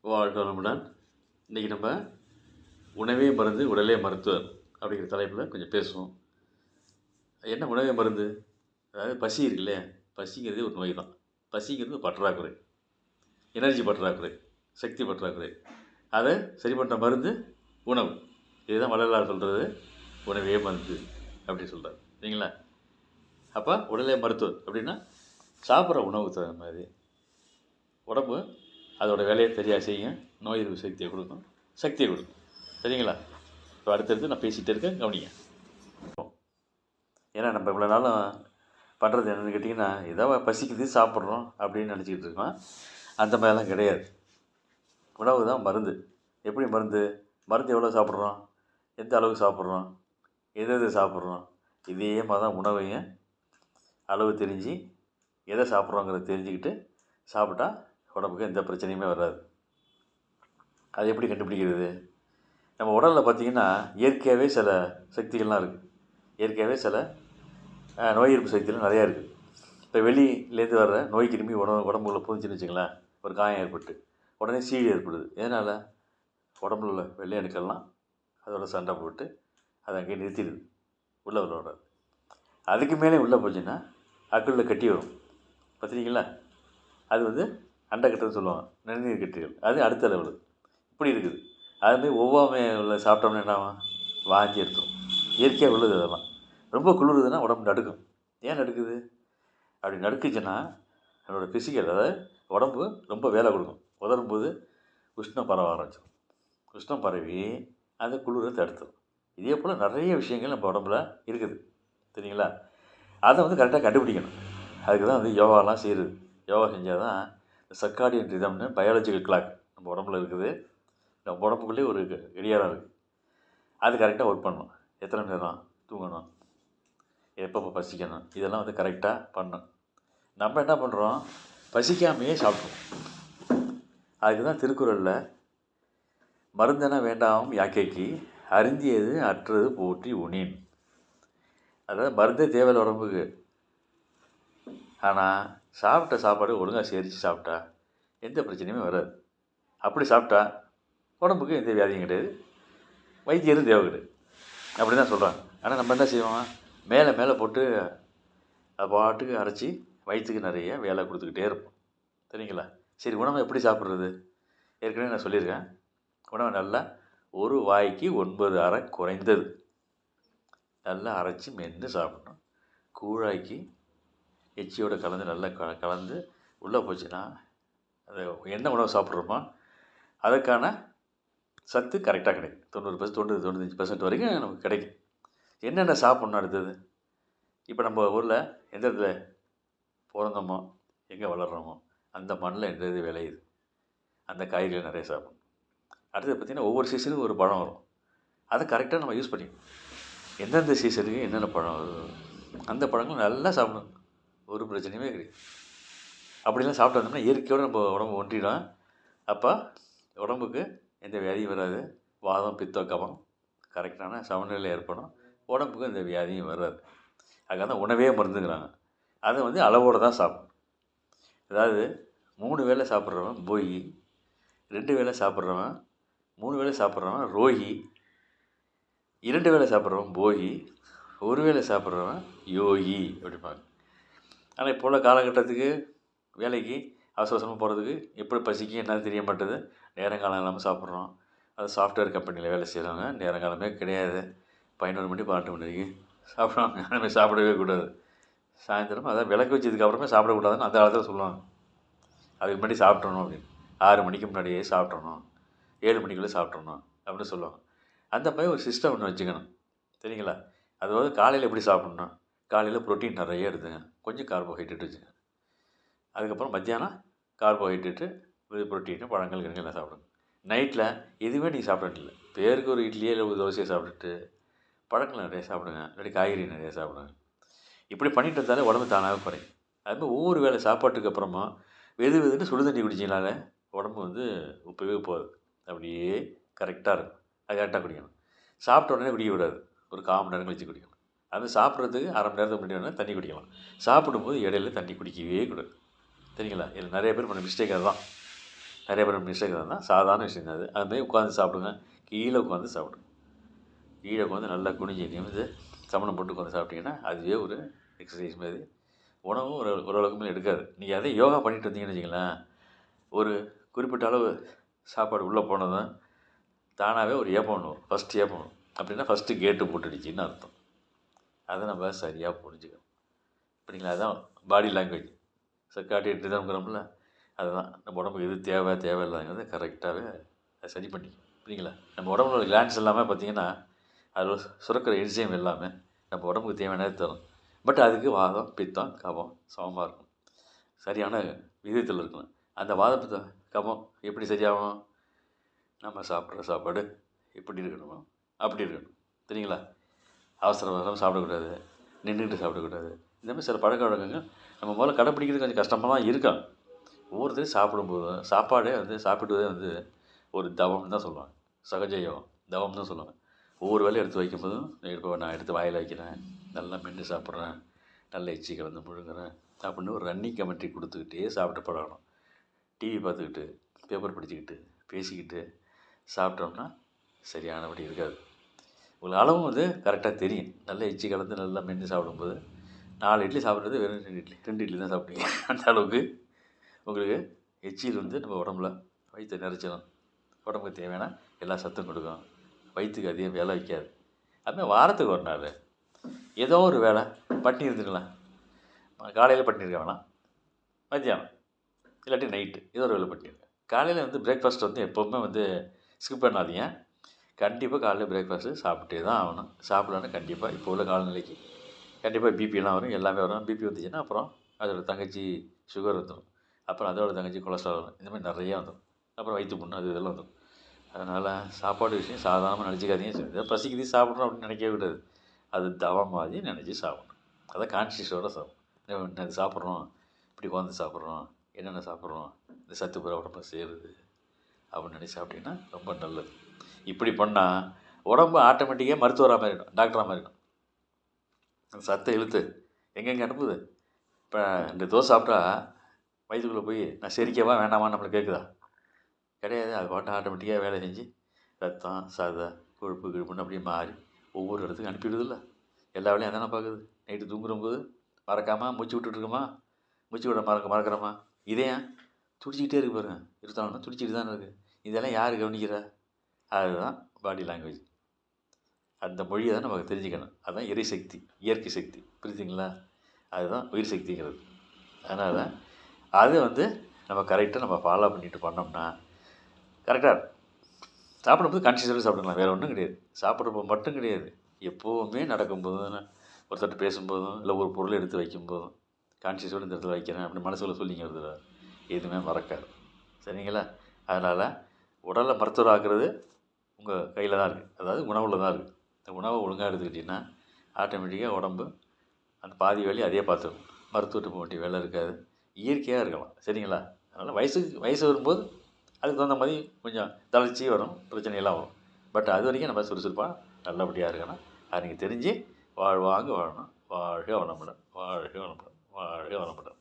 வாழ்க வளமுடன். இன்றைக்கி நம்ம உணவே மருந்து உடலே மருத்துவர் அப்படிங்கிற தலைப்பில் கொஞ்சம் பேசுவோம். என்ன உணவே மருந்து? அதாவது பசி இருக்கு இல்லையா, பசிங்கிறதே ஒரு நோய் தான். பசிங்கிறது பற்றாக்குறை, எனர்ஜி பற்றாக்குறை, சக்தி பற்றாக்குறை. அதை சரி பண்ணுற மருந்து உணவு. இதுதான் வள்ளலார் சொல்கிறது, உணவே மருந்து அப்படின்னு சொல்கிறார். சரிங்களா? அப்போ உடலே மருத்துவர் அப்படின்னா சாப்பிட்ற உணவுக்கு தகுந்த மாதிரி உடம்பு அதோடய வேலையை சரியாக செய்யும், நோய் எதிர்ப்பு சக்தியை கொடுக்கும், சக்தியை கொடுக்கும். சரிங்களா? இப்போ அடுத்தடுத்து நான் பேசிகிட்டே இருக்கேன், கவனிங்க. ஏன்னா நம்ம இவ்வளோ நாளும் பண்ணுறது என்னென்னு கேட்டிங்கன்னா, ஏதோ பசிக்குது சாப்பிட்றோம் அப்படின்னு நினச்சிக்கிட்டு இருக்கோம். அந்த மாதிரிலாம் கிடையாது. உணவு தான் மருந்து. எப்படி மருந்து? மருந்து எவ்வளோ சாப்பிட்றோம், எந்த அளவுக்கு சாப்பிட்றோம், எது சாப்பிட்றோம், இதே மாதிரி தான் உணவையும் அளவு தெரிஞ்சு எதை சாப்பிட்றோங்கிறத தெரிஞ்சுக்கிட்டு சாப்பிட்டா உடம்புக்கு எந்த பிரச்சனையுமே வராது. அது எப்படி கண்டுபிடிக்கிறது? நம்ம உடலில் பார்த்திங்கன்னா இயற்கையாகவே சில சக்திகள்லாம் இருக்குது. இயற்கையாகவே சில நோய் எதிர்ப்பு சக்திகள் நிறையா இருக்குது. இப்போ வெளியிலேருந்து வர்ற நோய் கிருமி உடம்புக்குள்ளே புரிஞ்சுன்னு வச்சுங்களேன், ஒரு காயம் ஏற்பட்டு உடனே சீழ் ஏற்படுது. எதனால்? உடம்புல உள்ள வெள்ளை அணுக்கள்லாம் அதோட சண்டை போட்டு அதை அங்கேயே நிறுத்திடுது, உள்ளே விடாது. அதுக்கு மேலே உள்ளே போச்சுன்னா அக்குளில் கட்டி வரும், பார்த்துருக்கீங்களா? அது வந்து அண்டக்கட்டுன்னு சொல்லுவாங்க, நிணநீர் கட்டிகள். அது அடுத்த லெவலு. இப்படி இருக்குது. அதுமாதிரி ஒவ்வாமை உள்ள சாப்பிட்டோம்னா என்ன ஆகும்? வாந்தி எடுத்துரும். இயற்கையாக உள்ளது அதெல்லாம். ரொம்ப குளிருதுன்னா உடம்பு நடுக்கும். ஏன் நடுக்குது? அப்படி நடுக்குச்சுன்னா அதோடய ஃபிசிக்கல், அதாவது உடம்பு ரொம்ப வேலை கொடுக்கும். உதரும்போது உஷ்ணம் பரவ ஆரம்பிச்சிடும். உஷ்ணம் பரவி அந்த குளிரை தடுத்துடும். இதே போல் நிறைய விஷயங்கள் நம்ம உடம்புல இருக்குது. சரிங்களா? அதை வந்து கரெக்டாக கண்டுபிடிக்கணும். அதுக்கு தான் வந்து யோகாலாம் செய்கிறது. யோகா செஞ்சால் தான் சர்க்காடியன் ரிதம்னு பயாலஜிக்கல் கிளாக் நம்ம உடம்புல இருக்குது. நம்ம உடம்புக்குள்ளேயே ஒரு கடிகாரம் இருக்குது. அது கரெக்டாக ஒர்க் பண்ணணும். எத்தனை நேரம் தூங்கணும், எப்பப்போ பசிக்கணும், இதெல்லாம் வந்து கரெக்டாக பண்ணணும். நம்ம என்ன பண்ணுறோம்? பசிக்காமையே சாப்பிட்றோம். அதுக்கு தான் திருக்குறளில் மருந்தென வேண்டாம் யாக்கைக்கு அருந்தியது அற்றது போற்றி உணின். அதாவது மருந்தே தேவையில்லை உடம்புக்கு. ஆனால் சாப்பிட்ட சாப்பாடு ஒழுங்காக சேரித்து சாப்பிட்டா எந்த பிரச்சனையுமே வராது. அப்படி சாப்பிட்டா உடம்புக்கு எந்த வியாதியும் கிடையாது, வைத்தியரும் தேவை கிடையாது. அப்படி தான் சொல்கிறாங்க. ஆனால் நம்ம என்ன செய்வோம்? மேலே மேலே போட்டு அது பாட்டுக்கு அரைச்சி வயிற்றுக்கு நிறைய வேலை கொடுத்துக்கிட்டே இருப்போம். சரிங்களா? சரி, உணவை எப்படி சாப்பிட்றது? ஏற்கனவே நான் சொல்லியிருக்கேன். உணவை நல்லா ஒரு வாய்க்கு 9 அரை குறைந்தது நல்லா அரைச்சி மென்று சாப்பிடணும். கூழாக்கி எச்சியோடு கலந்து நல்லா கலந்து உள்ளே போச்சுன்னா அது என்ன உணவு சாப்பிட்றோமோ அதுக்கான சத்து கரெக்டாக கிடைக்கும். 90% 95% வரைக்கும் நமக்கு கிடைக்கும். என்னென்ன சாப்பிட்ணும் அடுத்தது? இப்போ நம்ம ஊரில் எந்த இடத்துல பிறந்தோமோ, எங்கே வளர்கிறோமோ அந்த மண்ணில் எந்த இது விளையுது, அந்த காய்கறிகள் நிறைய சாப்பிடணும். அடுத்தது பார்த்திங்கன்னா ஒவ்வொரு சீசனுக்கும் ஒரு பழம் வரும். அதை கரெக்டாக நம்ம யூஸ் பண்ணிக்கணும். எந்தெந்த சீசனுக்கு என்னென்ன பழம் வருது அந்த பழங்களும் நல்லா சாப்பிடணும். ஒரு பிரச்சனையுமே கிடையாது. அப்படிலாம் சாப்பிட்டு வந்தோம்னா இயற்கையோடு நம்ம உடம்பு ஒன்றிடும். அப்போ உடம்புக்கு எந்த வியாதியும் வராது. வாதம், பித்தம், கபம் கரெக்டான சமநிலை ஏற்படும். உடம்புக்கு எந்த வியாதியும் வராது. அதுக்காக தான் உணவே மருந்துங்கிறாங்க. அதை வந்து அளவோடு தான் சாப்பிடணும். அதாவது 3 வேளை சாப்பிட்றவன் போகி, 2 வேளை சாப்பிட்றவன், 3 வேளை சாப்பிட்றவன் ரோகி, 2 வேளை சாப்பிட்றவன் போகி, 1 வேளை சாப்பிட்றவன் யோகி அப்படிம்பாங்க. ஆனால் இப்போ உள்ள காலகட்டத்துக்கு வேலைக்கு அவசர அவசரமாக போகிறதுக்கு எப்படி பசிக்கும் என்னன்னு தெரிய மாட்டேது. நேரங்காலம் இல்லாமல் சாப்பிட்றோம். அது சாஃப்ட்வேர் கம்பெனியில் வேலை செய்கிறவங்க நேரங்காலமே கிடையாது. 11 மணி 12 மணி வரைக்கும் சாப்பிடுவாங்க. அந்தமாதிரி சாப்பிடவே கூடாது. சாயந்தரம் அதான் விளக்கு வச்சதுக்கப்புறமே சாப்பிடக்கூடாதுன்னு அந்த காலத்தில் சொல்லுவாங்க. அதுக்கு முன்னாடி சாப்பிட்றணும் அப்படின்னு. 6 மணிக்கு முன்னாடியே சாப்பிட்றணும், 7 மணிக்குள்ளே சாப்பிட்றணும் அப்படின்னு சொல்லுவாங்க. அந்த மாதிரி ஒரு சிஸ்டம் ஒன்று வச்சுக்கணும். சரிங்களா? அதாவது காலையில் எப்படி சாப்பிட்ணும்? காலையில் ப்ரோட்டீன் நிறைய எடுத்துங்க, கொஞ்சம் கார்போஹைட்ரேட் வச்சுங்க. அதுக்கப்புறம் மத்தியானம் கார்போஹைட்ரேட்டு, ப்ரோட்டீனு, பழங்கள் கிழங்கு எல்லாம் சாப்பிடுங்க. நைட்டில் எதுவுமே நீங்கள் சாப்பிட்றதில்ல. பேருக்கு ஒரு இட்லியே இல்லை ஒரு தோசையை சாப்பிட்டுட்டு பழங்கள் நிறைய சாப்பிடுங்க, இல்லாட்டி காய்கறி நிறைய சாப்பிடுங்க. இப்படி பண்ணிட்டு இருந்தாலே உடம்பு தானாகவே குறையும். அதுமாதிரி ஒவ்வொரு வேளை சாப்பாட்டுக்கு அப்புறமா வெதுன்னு சுடு தண்ணி குடிச்சிங்கனாலே உடம்பு வந்து உப்பவே போகாது. அப்படியே கரெக்டாக இருக்கும். அது கரெக்டாக குடிக்கணும். சாப்பிட்ட உடனே குடிக்க விடாது, ஒரு 1/4 மணி நேரம் கழிச்சு குடிக்கணும். அது சாப்பிட்றதுக்கு அரை மணி நேரத்துக்கு முன்னாடி தண்ணி குடிக்கலாம். சாப்பிடும்போது இடையில தண்ணி குடிக்கவே கூடாது. சரிங்களா? இதில் நிறைய பேர் பண்ண மிஸ்டேக் அதுதான். நிறைய பேர் மிஸ்டேக் தான், சாதாரண விஷயம் தான் அது. அதுமாதிரி உட்காந்து சாப்பிடுங்க, கீழே உட்காந்து சாப்பிடுங்க. கீழே உட்காந்து நல்லா குனிஞ்சு நிமிர்ந்து சமணம் போட்டு உட்காந்து சாப்பிட்டீங்கன்னா அதுவே ஒரு எக்ஸசைஸ் மாதிரி. உணவும் ஓரளவுக்கு மேலே எடுக்காது. நீங்கள் அதே யோகா பண்ணிட்டு வந்தீங்கன்னு வச்சுங்களேன், ஒரு குறிப்பிட்ட அளவு சாப்பாடு உள்ளே போனதும் தானாகவே ஒரு ஏப்பம் ஒன்று வரும். ஃபஸ்ட்டு ஏப்பம் வரும். அப்படின்னா ஃபஸ்ட்டு கேட்டு போட்டுடுச்சின்னு அர்த்தம். அதை நம்ம சரியாக புரிஞ்சுக்கணும். அப்படிங்களா? அதுதான் பாடி லாங்குவேஜ். காட்டிட்டு ரிதம்ங்கிறோம்ல, அதுதான் நம்ம உடம்புக்கு எது தேவை தேவையில்லைங்கிறத கரெக்டாகவே அதை சரி பண்ணிக்கணும். புரியுங்களா? நம்ம உடம்புல கிளான்ஸ் எல்லாமே பார்த்திங்கன்னா அதில் சுரக்கிற என்சைம் எல்லாமே நம்ம உடம்புக்கு தேவையானது தரும். பட் அதுக்கு வாதம், பித்தம், கபம் சமமாக இருக்கணும், சரியான விகிதத்தில் இருக்கணும். அந்த வாதம், பித்தம், கபம் எப்படி சரியாகும்? நம்ம சாப்பிட்ற சாப்பாடு எப்படி இருக்கணுமோ அப்படி இருக்கணும். சரிங்களா? அவசர அவசரம் சாப்பிடக்கூடாது, நின்றுட்டு சாப்பிடக்கூடாது. இந்த மாதிரி சில பழக்க வழக்கங்கள் நம்ம முதல்ல கடைப்பிடிக்கிறது கொஞ்சம் கஷ்டமாக தான் இருக்கும். ஒவ்வொருத்தரையும் சாப்பிடும்போதும் சாப்பாடே சாப்பிடுவதே ஒரு தவம்னு தான் சொல்லுவாங்க. சகஜ யோகம், தவம் தான் சொல்லுவாங்க. ஒவ்வொரு வேலையும் எடுத்து வைக்கும்போதும் இப்போ நான் எடுத்து வாயில் வைக்கிறேன், நல்லா மென்று சாப்பிட்றேன், நல்ல எச்சி கலந்து முழுங்குறேன் அப்படின்னு ஒரு ரன்னிங் கமெண்ட்ரி கொடுத்துக்கிட்டே சாப்பிட்டு பழகணும். டிவி பார்த்துக்கிட்டு, பேப்பர் படிச்சுக்கிட்டு, பேசிக்கிட்டு சாப்பிட்டோம்னா சரியானபடி இருக்காது. உங்களுக்கு அளவும் கரெக்டாக தெரியும். நல்லா எச்சி கலந்து நல்லா மென்று சாப்பிடும்போது 4 இட்லி சாப்பிட்றது வெறும் 2 இட்லி தான் சாப்பிட்டீங்க. அந்த அளவுக்கு உங்களுக்கு எச்சில் நம்ம உடம்புல வயிற்றை நிறைச்சிடும். உடம்புக்கு தேவையான எல்லா சத்தும் கொடுக்கும். வயிற்றுக்கு அதிகம் வேலை வைக்காது. அதுமாதிரி வாரத்துக்கு ஒரு நாள் ஏதோ ஒரு வேலை பட்டினி இருந்துக்கலாம். காலையில் பட்டினி இருக்க வேணாம், மத்தியானம் இல்லாட்டி நைட்டு ஏதோ ஒரு வேலை பட்டினி இருக்கேன். காலையில் பிரேக்ஃபாஸ்ட் எப்போவுமே ஸ்கிப் பண்ணாதீங்க. கண்டிப்பாக காலையில் பிரேக்ஃபாஸ்ட்டு சாப்பிட்டே தான் ஆகணும். சாப்பிட்லன்னா கண்டிப்பாக இப்போ உள்ள காலநிலைக்கு கண்டிப்பாக பிபிலாம் வரும், எல்லாமே வரும். பிபி வந்துச்சுன்னா அப்புறம் அதோட தங்கச்சி சுகர் வந்துடும், அப்புறம் அதோட தங்கச்சி கொலஸ்ட்ரால் வரும். இந்த மாதிரி நிறையா வந்துடும். அப்புறம் வயிற்று புண்ணு அது இதெல்லாம் வந்துடும். அதனால் சாப்பாடு விஷயம் சாதாரணமாக நினச்சிக்காதீங்க. ஏதோ பசிக்குது சாப்பிட்றோம் அப்படின்னு நினைக்கவே கூடாது. அது தவம் மாதிரி நினச்சி சாப்பிடணும். அதான் கான்ஷியஸோடு சாப்பிடணும். இது சாப்பிட்றோம், இப்படி உட்காந்து சாப்பிட்றோம், என்னென்ன சாப்பிட்றோம், இந்த சத்து பிற உடம்பு சேருது அப்படின்னு நினச்சி சாப்பிட்டிங்கன்னா ரொம்ப நல்லது. இப்படி பண்ணால் உடம்பு ஆட்டோமேட்டிக்காக மருத்துவராக மாறிடும், டாக்டராக மாறிடும். சத்தை இழுத்து எங்கெங்கே அனுப்புது? இப்போ 2 தோசை சாப்பிட்டா வயிற்றுக்குள்ளே போய் நான் செரிக்கவா வேண்டாமான்னு நம்மளை கேட்குதா? கிடையாது. அது பாட்டு ஆட்டோமேட்டிக்காக வேலை செஞ்சு ரத்தம், சதை, கொழுப்பு கிழுப்புன்னு அப்படியே மாறி ஒவ்வொரு இடத்துக்கும் அனுப்பிடுதில்ல. எல்லா வேலையும் அதானே பார்க்குது. நைட்டு தூங்குறம்போது மறக்காமல் மூச்சு விட்டுட்ருக்கோமா, மூச்சு விட மறக்கிறோமா, இதயம் துடிச்சிக்கிட்டே இருக்கு பாருங்க, இருந்தாலும் துடிச்சிட்டு தானே இருக்குது. இதெல்லாம் யார் கவனிக்கிறா? அதுதான் பாடி லாங்குவேஜ். அந்த மொழியை தான் நமக்கு தெரிஞ்சுக்கணும். அதுதான் எரிசக்தி, இயற்கை சக்தி. புரியுதுங்களா? அதுதான் உயிர் சக்திங்கிறது. அதனால் அது நம்ம கரெக்டாக நம்ம ஃபாலோ பண்ணிட்டு பண்ணோம்னா கரெக்டாக இருக்கும். சாப்பிடும்போது கான்ஷியஸோடு சாப்பிடுக்கலாம், வேறு ஒன்றும் கிடையாது. சாப்பிட்றப்போ மட்டும் கிடையாது, எப்போவுமே நடக்கும்போதும், ஒருத்தர் பேசும்போதும், இல்லை ஒரு பொருளை எடுத்து வைக்கும்போதும் கான்ஷியஸோடு இந்த இடத்துல வைக்கிறேன் அப்படின்னு மனசுல சொல்லிங்க வருது, எதுவுமே மறக்காது. சரிங்களா? அதனால் உடலை மருத்துவராக்குறது உங்கள் கையில் தான் இருக்குது. அதாவது உணவில் தான் இருக்குது. இந்த உணவை ஒழுங்காக எடுத்துக்கிட்டிங்கன்னா ஆட்டோமேட்டிக்காக உடம்பு அந்த பாதி வேலையை அதே பார்த்துக்கும். மருத்துவத்தை போக வேண்டிய வேலை இருக்காது, இயற்கையாக இருக்கலாம். சரிங்களா? அதனால் வயசு வரும்போது அதுக்கு தகுந்த மாதிரி கொஞ்சம் தளர்ச்சி வரும், பிரச்சனையெல்லாம் வரும். பட் அது வரைக்கும் நம்ம சுறுசுறுப்பாக நல்லபடியாக இருக்கணும். அதை நீங்கள் தெரிஞ்சு வாழணும். வாழ்க வளமுடன், வாழ்க வளமுடன், வாழ்க வளமுடன், வாழ்க வளமுடன்.